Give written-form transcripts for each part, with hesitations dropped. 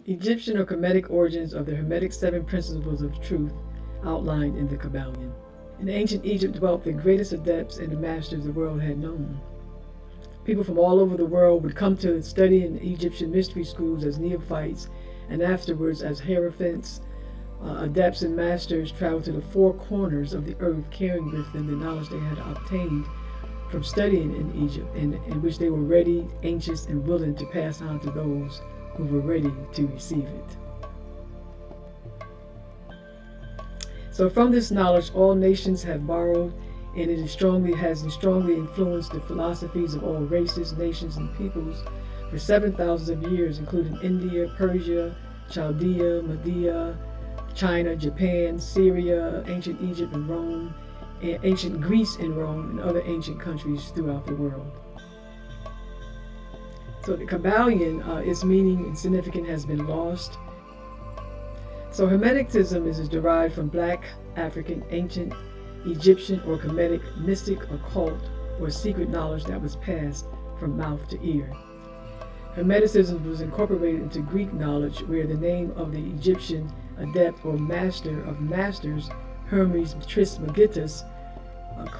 Egyptian or Kemetic origins of the Hermetic 7 principles of truth outlined in the Kybalion. In ancient Egypt dwelt the greatest adepts and the masters the world had known. People from all over the world would come to study in Egyptian mystery schools as neophytes, and afterwards as hierophants. Adepts and masters traveled to the four corners of the earth, carrying with them the knowledge they had obtained from studying in Egypt, and in which they were ready, anxious, and willing to pass on to those who were ready to receive it. So from this knowledge all nations have borrowed, and it has strongly influenced the philosophies of all races, nations, and peoples for 7,000 years, including India, Persia, Chaldea, Media, China, Japan, Syria, ancient Egypt and Rome, and ancient Greece and Rome, and other ancient countries throughout the world. So the Kybalion, its meaning and significance has been lost. So Hermeticism is derived from Black African, ancient Egyptian or Kemetic mystic, occult, or secret knowledge that was passed from mouth to ear. Hermeticism was incorporated into Greek knowledge, where the name of the Egyptian adept or master of masters, Hermes Trismegistus,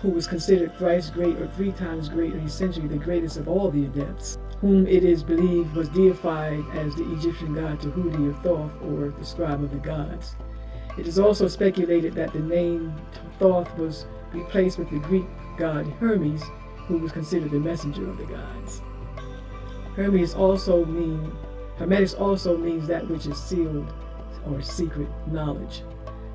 who was considered thrice great or 3 times great, or essentially the greatest of all the adepts, whom it is believed was deified as the Egyptian god Tahuti or Thoth, or the scribe of the gods. It is also speculated that the name Thoth was replaced with the Greek god Hermes, who was considered the messenger of the gods. Hermetics also means that which is sealed or secret knowledge.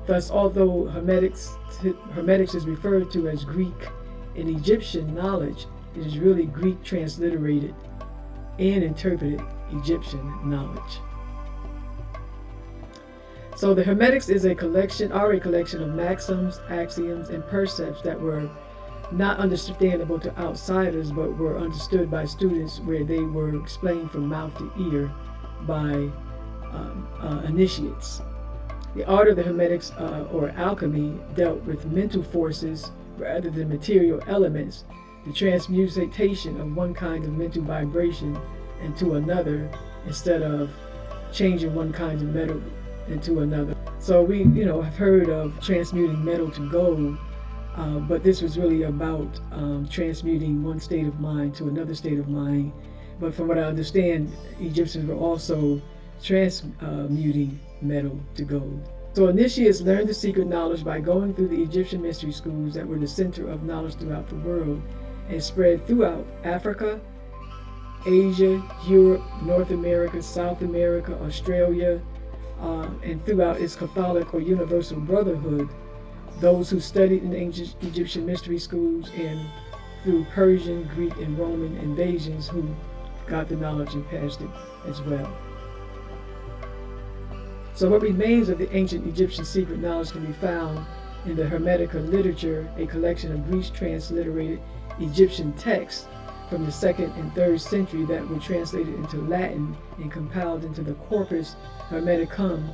Thus, although Hermetics is referred to as Greek in Egyptian knowledge, it is really Greek transliterated and interpreted Egyptian knowledge. So the Hermetics are a collection of maxims, axioms, and percepts that were not understandable to outsiders, but were understood by students, where they were explained from mouth to ear by initiates. The art of the Hermetics, or alchemy, dealt with mental forces rather than material elements, the transmutation of one kind of mental vibration into another, instead of changing one kind of metal into another. So we, have heard of transmuting metal to gold, but this was really about transmuting one state of mind to another state of mind. But from what I understand, Egyptians were also transmuting metal to gold. So initiates learned the secret knowledge by going through the Egyptian mystery schools that were the center of knowledge throughout the world, and spread throughout Africa, Asia, Europe, North America, South America, Australia, and throughout its Catholic or universal brotherhood, those who studied in ancient Egyptian mystery schools, and through Persian, Greek, and Roman invasions, who got the knowledge and passed it as well. So what remains of the ancient Egyptian secret knowledge can be found in the Hermetica literature, a collection of Greek transliterated Egyptian texts from the 2nd and 3rd century that were translated into Latin and compiled into the Corpus Hermeticum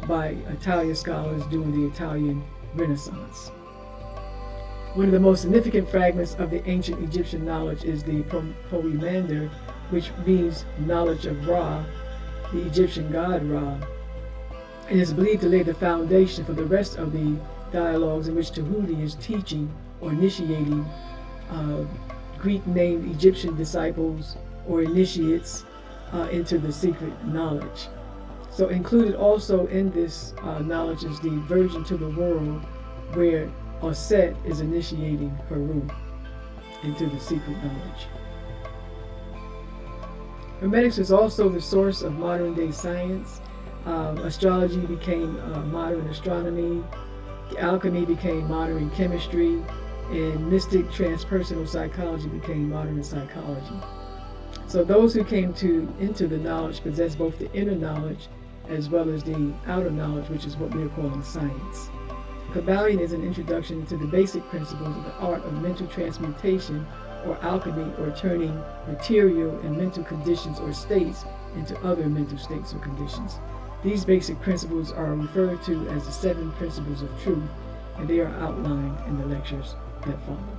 by Italian scholars during the Italian Renaissance. One of the most significant fragments of the ancient Egyptian knowledge is the Poemander, which means knowledge of Ra, the Egyptian god Ra, and is believed to lay the foundation for the rest of the dialogues in which Tahuti is teaching or initiating Greek-named Egyptian disciples or initiates into the secret knowledge. So included also in this knowledge is the Virgin to the World, where Osset is initiating Heru into the secret knowledge. Hermetics is also the source of modern-day science. Astrology became modern astronomy, alchemy became modern chemistry, and mystic transpersonal psychology became modern psychology. So those who came into the knowledge possess both the inner knowledge as well as the outer knowledge, which is what we are calling science. Kybalion is an introduction to the basic principles of the art of mental transmutation, or alchemy, or turning material and mental conditions or states into other mental states or conditions. These basic principles are referred to as the 7 principles of truth, and they are outlined in the lectures that follow.